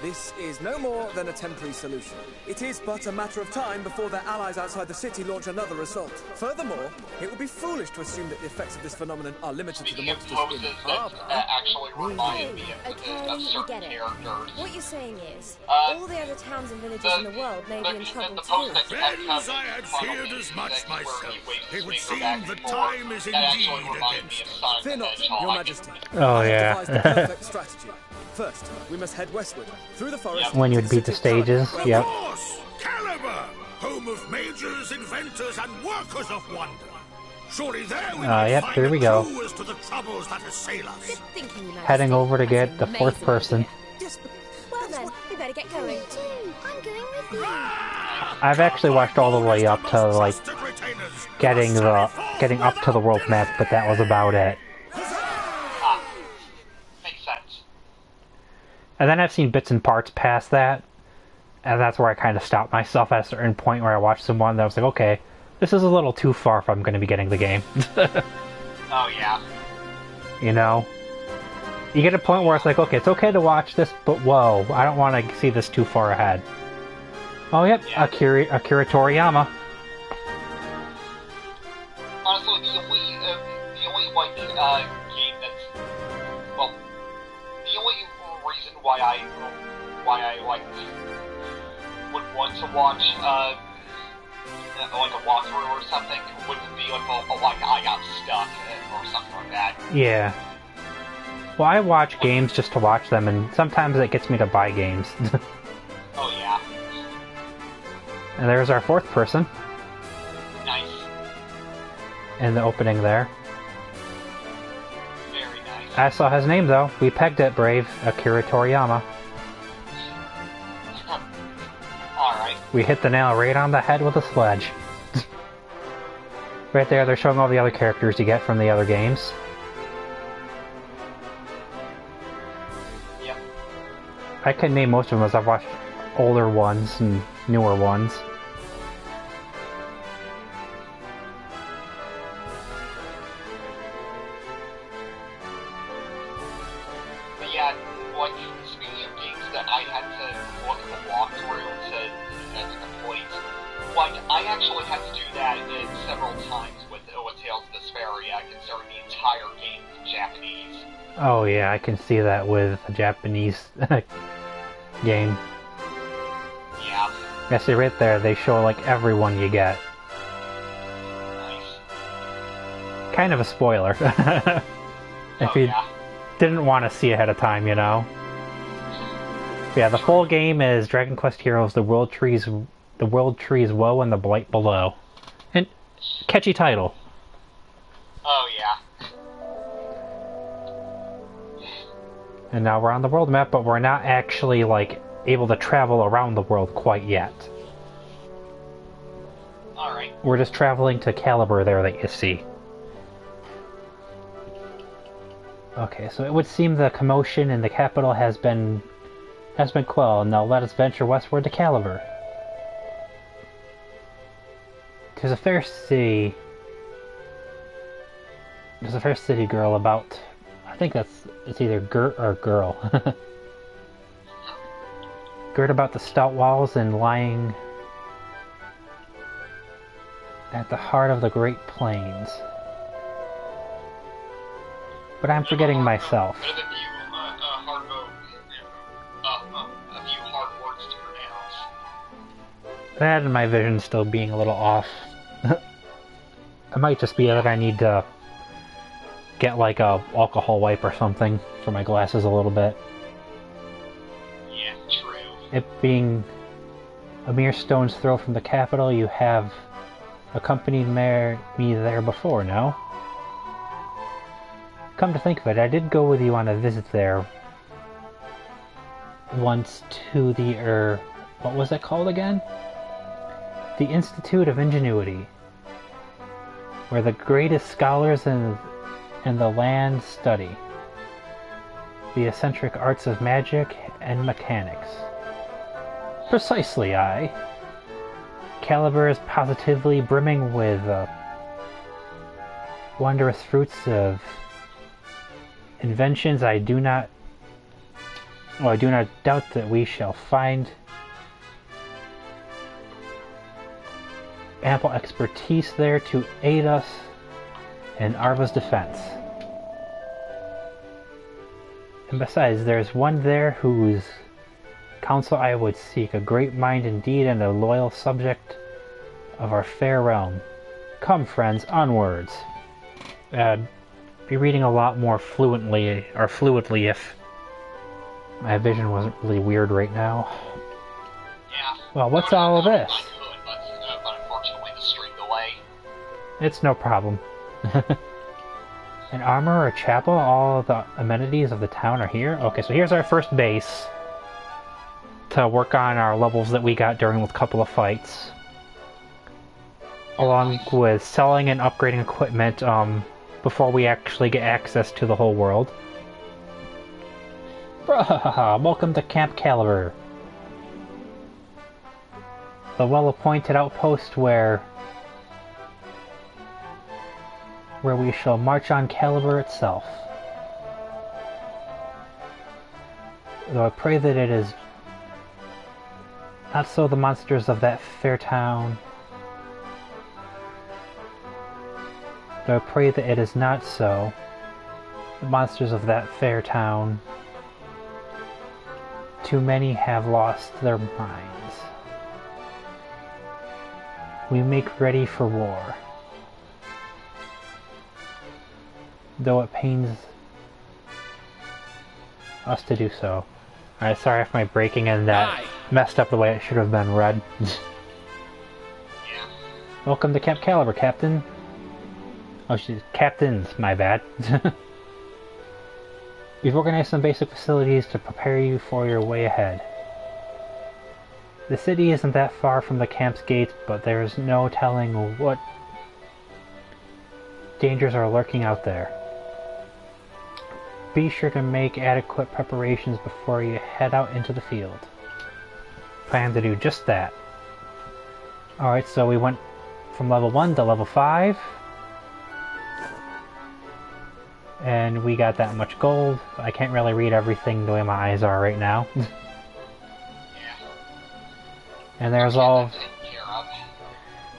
S4: this is no more than a temporary solution. It is but a matter of time before their allies outside the city launch another assault. Furthermore, it would be foolish to assume that the effects of this phenomenon are limited to the
S2: Speaking of
S4: monsters
S2: poses,
S4: in
S2: that
S4: Arbor.
S2: actually reminded me of
S5: Okay,
S2: of
S5: we
S2: certain
S5: get it.
S2: characters.
S5: What you're saying is,
S2: Uh,
S5: all the other towns and villages in the world may be in trouble
S2: the pose
S5: too.
S2: that you had
S3: Friends,
S2: come
S3: I
S2: in
S3: had
S2: front of
S3: feared
S2: me,
S3: as much
S2: that where
S3: myself.
S2: he waves
S3: It would
S2: his
S3: seem
S2: finger back
S3: the
S2: and forth.
S3: time is
S2: That actually
S3: indeed
S2: reminded me
S3: against
S2: of Sonic
S4: Fear
S2: the
S4: not,
S2: Hedgehog.
S4: your majesty.
S1: Oh,
S4: I have
S1: yeah.
S4: devised the perfect strategy. First, we must head westward, through the forest.
S1: When you
S4: to
S1: would beat the
S4: city of
S1: stages,
S4: Caliban.
S1: yep.
S3: Of course! Caliber! Home of mages, inventors, and workers of wonder. Surely there we might
S1: yep,
S3: find
S1: here
S3: a
S1: we go.
S3: clue as to the troubles that assail us.
S5: Good thinking, you Majesty.
S1: Heading over to
S5: That's
S1: get
S5: an
S1: the fourth
S5: amazing
S1: person.
S5: idea.
S4: Yes, but
S5: Well
S4: that's
S5: then,
S4: what-
S5: we better get going.
S6: Me too. I'm going with you.
S1: I've actually watched all the way up to like
S3: Trusted retainers.
S1: getting up to the world map, but that was about it.
S2: Ah, makes sense.
S1: And then I've seen bits and parts past that, and that's where I kind of stopped myself at a certain point where I watched someone that I was like, okay, this is a little too far if I'm going to be getting the game.
S2: Oh yeah.
S1: You know? You get a point where it's like, okay, it's okay to watch this, but whoa, I don't want to see this too far ahead. Oh, yep,
S2: Yeah.
S1: Akira Toriyama.
S2: Honestly, the only like game that's well, the only reason why I like would want to watch like a walkthrough or something would be like like I got stuck or something like that.
S1: Yeah. Well, I watch games just to watch them, and sometimes it gets me to buy games.
S2: Oh yeah,
S1: And there's our fourth person
S2: nice,
S1: in the opening there.
S2: very nice.
S1: I saw his name, though. We pegged it, Brave. Akira Toriyama.
S2: All right.
S1: We hit the nail right on the head with a sledge. Right there, they're showing all the other characters you get from the other games.
S2: Yep.
S1: I can name most of them as I've watched older ones and newer ones.
S2: But yeah, like speaking of games that I had to look at the walkthrough to complete, like I actually had to do that several times with Tales of Vesperia, considering the entire game in Japanese.
S1: Oh yeah, I can see that with a Japanese game.
S2: Yeah,
S1: I see right there, they show like everyone you get.
S2: nice.
S1: Kind of a spoiler. If
S2: Oh
S1: you
S2: yeah.
S1: didn't want to see ahead of time, you know. Yeah, the full game is Dragon Quest Heroes: The World Trees Woe and the Blight Below. And catchy title.
S2: Oh yeah.
S1: And now we're on the world map, but we're not actually like able to travel around the world quite yet.
S2: All right.
S1: We're just traveling to Caliber there that you see. Okay, so it would seem the commotion in the capital has been quelled. Now let us venture westward to Caliber. There's a fair city girl about. I think it's either Gert or girl. Girt about the stout walls and lying at the heart of the Great Plains. But I'm forgetting myself.
S2: There's a few hard words to pronounce.
S1: That and my vision still being a little off. It might just be that I need to get like a alcohol wipe or something for my glasses a little bit.
S2: Yeah, true.
S1: It being a mere stone's throw from the capital, you have accompanied me there before, no? Come to think of it, I did go with you on a visit there once to the, what was it called again? The Institute of Ingenuity, where the greatest scholars in the land study the eccentric arts of magic and mechanics. Precisely, aye. Caliber is positively brimming with wondrous fruits of inventions. I do not doubt that we shall find ample expertise there to aid us in Arva's defense. And besides, there's one there whose counsel I would seek, a great mind indeed and a loyal subject of our fair realm. Come, friends, onwards. Be reading a lot more fluidly if my vision wasn't really weird right now.
S2: Yeah.
S1: Well, what's all of this?
S2: I could, but unfortunately the stream delay.
S1: It's no problem. An armor, a chapel, all the amenities of the town are here? Okay, so here's our first base to work on our levels that we got during a couple of fights. Along with selling and upgrading equipment before we actually get access to the whole world. Welcome to Camp Caliber. The well-appointed outpost where we shall march on Caliber itself. Though I pray that it is not so the monsters of that fair town. Though I pray that it is not so the monsters of that fair town. Too many have lost their minds. We make ready for war. Though it pains us to do so. Alright, sorry if my breaking and that messed up the way it should have been read.
S2: Yeah.
S1: Welcome to Camp Caliber, Captain. Oh, she's captains, my bad. We've organized some basic facilities to prepare you for your way ahead. The city isn't that far from the camp's gates, but there's no telling what dangers are lurking out there. Be sure to make adequate preparations before you head out into the field. Plan to do just that. Alright, so we went from level 1 to level 5. And we got that much gold. I can't really read everything the way my eyes are right now.
S2: Yeah.
S1: And there's all...
S2: Taken care of.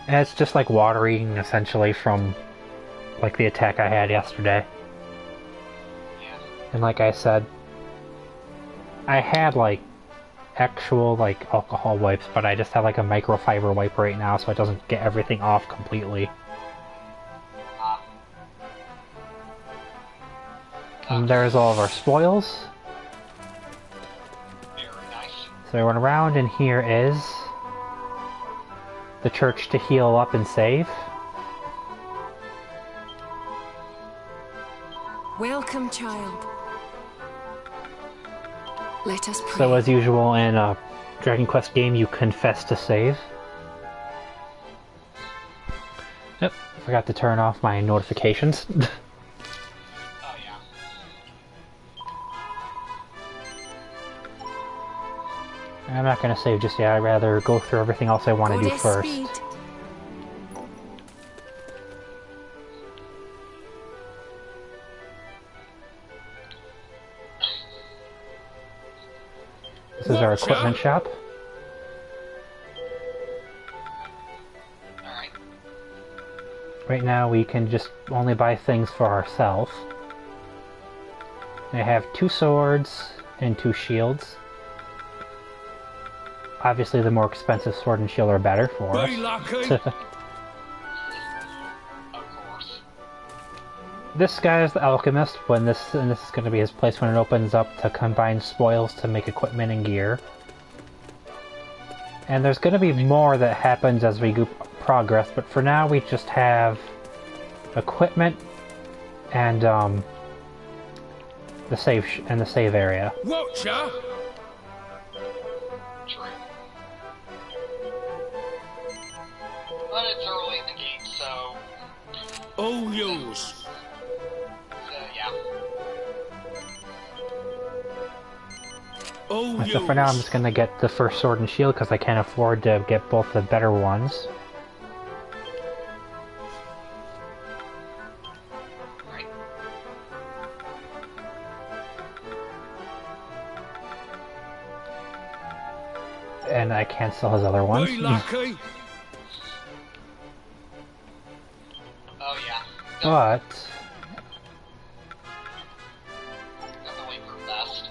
S1: And it's just like watering, essentially, from like the attack I had yesterday.
S2: Yeah.
S1: And like I said, I had like actual like alcohol wipes, but I just have like a microfiber wipe right now, so it doesn't get everything off completely. And there's all of our spoils.
S2: Very nice.
S1: So we went around, and here is the church to heal up and save.
S7: Welcome, child. Let us pray.
S1: So as usual in a Dragon Quest game, you confess to save. Yep, forgot to turn off my notifications.
S2: Oh yeah.
S1: I'm not going to save just yet, I'd rather go through everything else I want to do
S7: Goddess
S1: first.
S7: speed.
S1: This is our equipment shop.
S2: Alright.
S1: Right now we can just only buy things for ourselves. I have 2 swords and 2 shields. Obviously the more expensive sword and shield are better for us.
S2: Of course.
S1: this guy is the alchemist. And this is going to be his place when it opens up to combine spoils to make equipment and gear. And there's going to be more that happens as we progress, but for now we just have equipment and the save area.
S8: Watcher.
S2: True. But it's early in the game, so
S8: All yours.
S2: yeah.
S8: All
S1: So for now I'm just going to get the first sword and shield because I can't afford to get both the better ones.
S2: Right.
S1: And I can't sell his other ones.
S8: Very lucky.
S2: Oh yeah.
S1: But
S2: Definitely for best.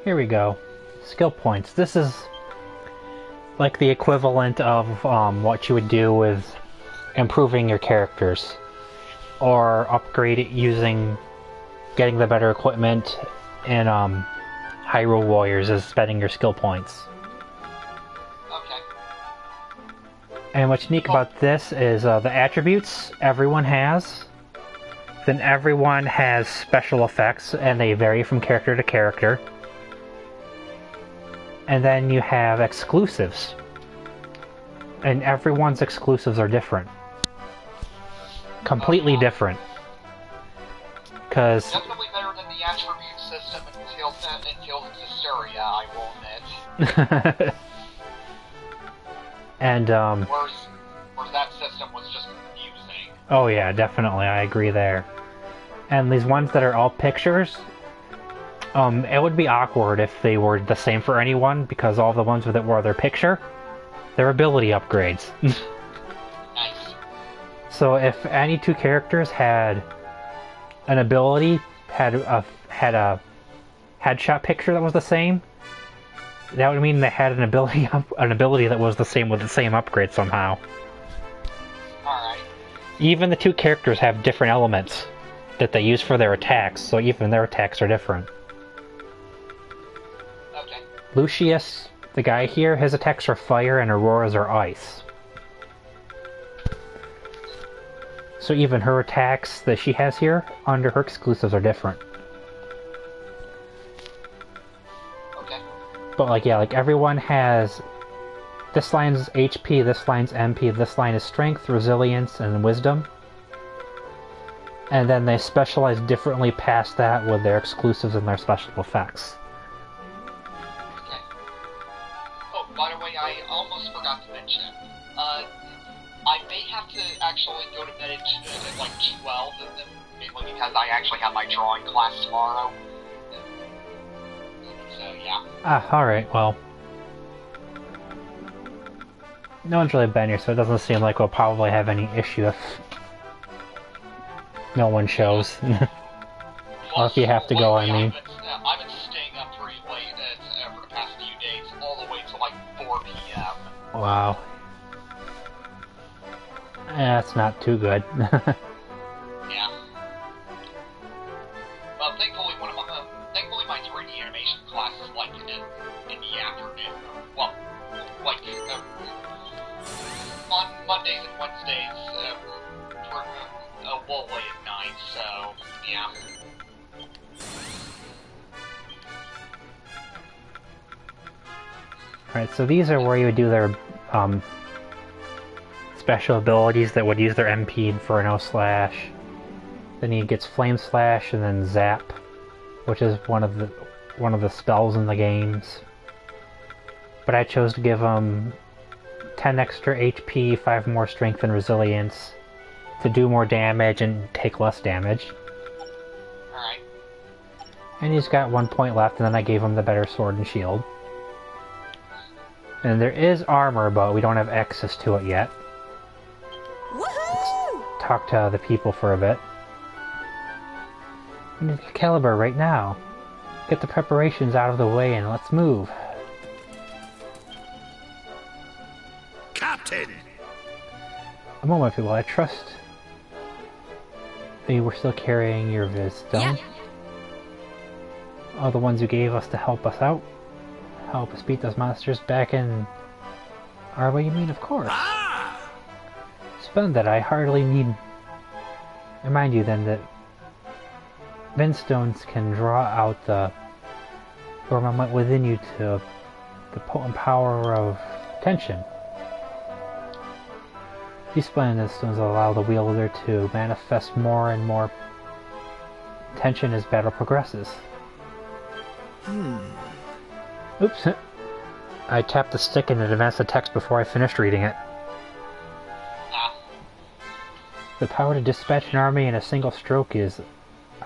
S1: here we go. Skill points. This is like the equivalent of what you would do with improving your characters. Or upgrade it using getting the better equipment in Hyrule Warriors is spending your skill points.
S2: Okay.
S1: And what's unique about this is the attributes everyone has. Then everyone has special effects, and they vary from character to character. And then you have exclusives. And everyone's exclusives are different. Completely different. Because...
S2: Definitely better than the attribute system until Hysteria, I will admit.
S1: and,
S2: Whereas that system was just confusing.
S1: oh yeah, definitely, I agree there. And these ones that are all pictures, it would be awkward if they were the same for anyone, because all the ones that were their picture, they're ability upgrades.
S2: Nice.
S1: So if any two characters had an ability, had a headshot picture that was the same, that would mean they had an ability that was the same with the same upgrade somehow.
S2: Alright.
S1: Even the two characters have different elements that they use for their attacks, so even their attacks are different.
S2: Okay.
S1: Lucius, the guy here, his attacks are fire and Aurora's are ice. So even her attacks that she has here, under her exclusives, are different.
S2: Okay.
S1: But like, yeah, like everyone has... This line's HP, this line's MP, this line is Strength, Resilience, and Wisdom. And then they specialize differently past that with their exclusives and their special effects.
S2: Okay. Oh, by the way, I almost forgot to mention, I may have to actually go to bed at like 12, mainly because I actually have my drawing class tomorrow. So, yeah.
S1: Ah, alright, well. No one's really been here, so it doesn't seem like we'll probably have any issue if no one shows. Or if you have to go, I mean.
S2: I've been staying up pretty late for the past few days, all the way to like 4 p.m.
S1: Wow. That's not too good.
S2: Yeah. Well, thankfully my 3D animation class is like in the afternoon. Well, like on Mondays and Wednesdays, well, late at night. So, yeah.
S1: Alright, so these are where you would do their special abilities that would use their MP for an O-Slash. Then he gets Flame Slash and then Zap, which is one of the spells in the games. But I chose to give him 10 extra HP, 5 more Strength and Resilience to do more damage and take less damage.
S2: Alright.
S1: And he's got 1 point left, and then I gave him the better sword and shield. And there is armor, but we don't have access to it yet.
S5: Woohoo!
S1: Talk to the people for a bit. We need Excalibur right now. Get the preparations out of the way and let's move.
S8: Captain!
S1: A moment, people. I trust that you were still carrying your wisdom.
S5: Yeah.
S1: All the ones you gave us to help us out. Help us beat those monsters back in Arba, you mean? Of course.
S8: Ah!
S1: Spend that I hardly need. Remind you then that Vinstones can draw out the dormant within you to the potent power of tension. These splendid stones allow the wielder to manifest more and more tension as battle progresses. Oops. I tapped the stick and it advanced the text before I finished reading it. The power to dispatch an army in a single stroke is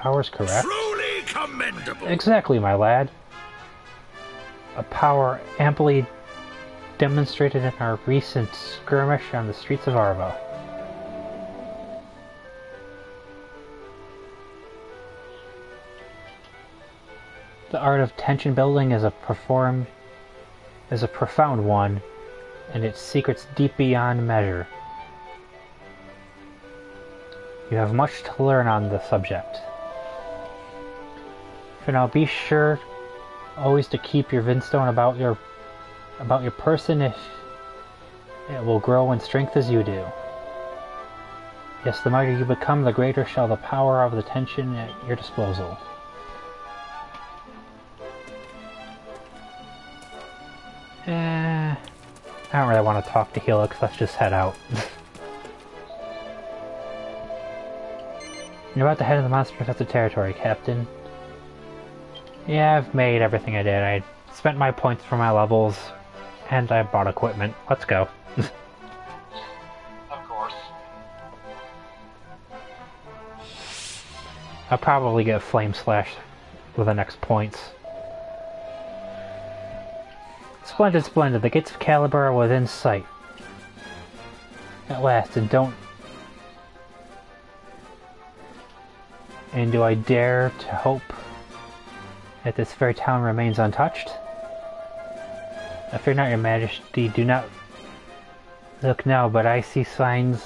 S1: ours, correct?
S8: Truly commendable!
S1: Exactly, my lad. A power amply demonstrated in our recent skirmish on the streets of Arva. The art of tension building is a profound one, and its secrets deep beyond measure. You have much to learn on the subject. For now, be sure always to keep your Vinstone about your person, if it will grow in strength as you do. Yes, the mightier you become, the greater shall the power of the tension at your disposal. I don't really want to talk to Helix, let's just head out. You're about to head to the monster-infested territory, Captain. Yeah, I've made everything I did. I spent my points for my levels, and I bought equipment. Let's go.
S2: Of course.
S1: I'll probably get Flame Slash with the next points. Splendid, splendid. The gates of Caliber are within sight. At last, and do I dare to hope that this fair town remains untouched? I fear not, your majesty, do not look now, but I see signs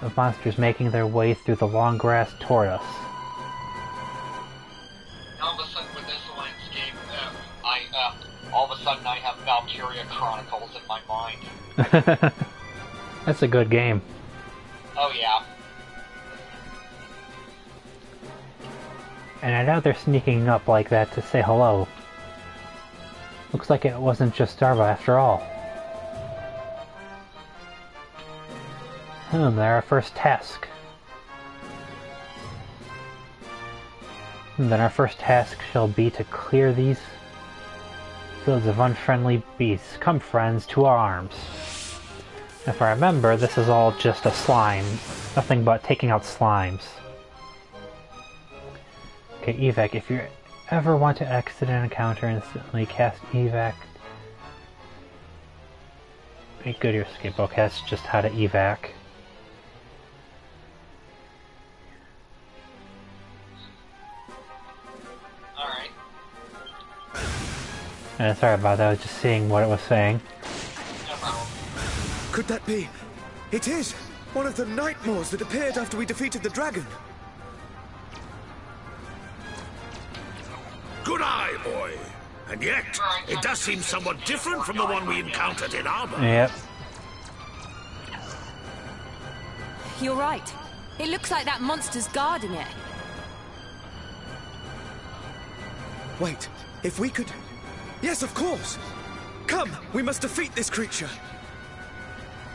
S1: of monsters making their way through the long grass toward us.
S2: All of a sudden with this landscape, all of a sudden I have Valkyria Chronicles in my mind.
S1: That's a good game.
S2: Oh yeah.
S1: And I know they're sneaking up like that to say hello. Looks like it wasn't just Darva after all. They're our first task. Then our first task shall be to clear these fields of unfriendly beasts. Come, friends, to our arms. If I remember, this is all just a slime. Nothing but taking out slimes. Okay, evac. If you ever want to exit an encounter, instantly cast evac. Make good your escape. Okay, that's just how to evac.
S2: Alright.
S1: Sorry about that, I was just seeing what it was saying.
S2: No problem.
S4: Could that be? It is! One of the Nightmares that appeared after we defeated the dragon!
S8: Good eye, boy. And yet, it does seem somewhat different from the one we encountered in Arba.
S1: Yep.
S5: You're right. It looks like that monster's guarding it.
S4: Wait, if we could... Yes, of course! Come, we must defeat this creature!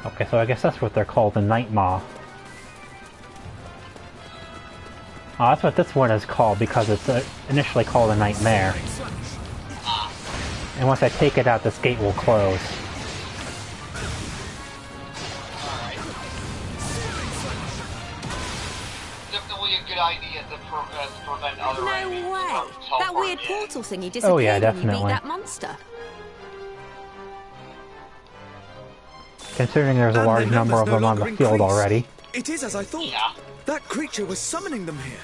S1: Okay, so I guess that's what they're called, the Nightmaw. Oh, that's what this one is called, because it's initially called a Nightmare. And once I take it out, this gate will close.
S2: Alright. Definitely a good idea to prevent other enemies
S5: No way!
S2: from
S5: That weird
S2: teleporting in.
S5: portal thingy disappeared
S1: Oh, yeah,
S5: when you beat
S1: definitely.
S5: that monster.
S1: Considering there's a
S4: And
S1: large
S4: their
S1: number
S4: numbers
S1: of
S4: no
S1: them on
S4: longer
S1: the field
S4: increase.
S1: already.
S4: It is as I thought.
S2: Yeah.
S4: That creature was summoning them here.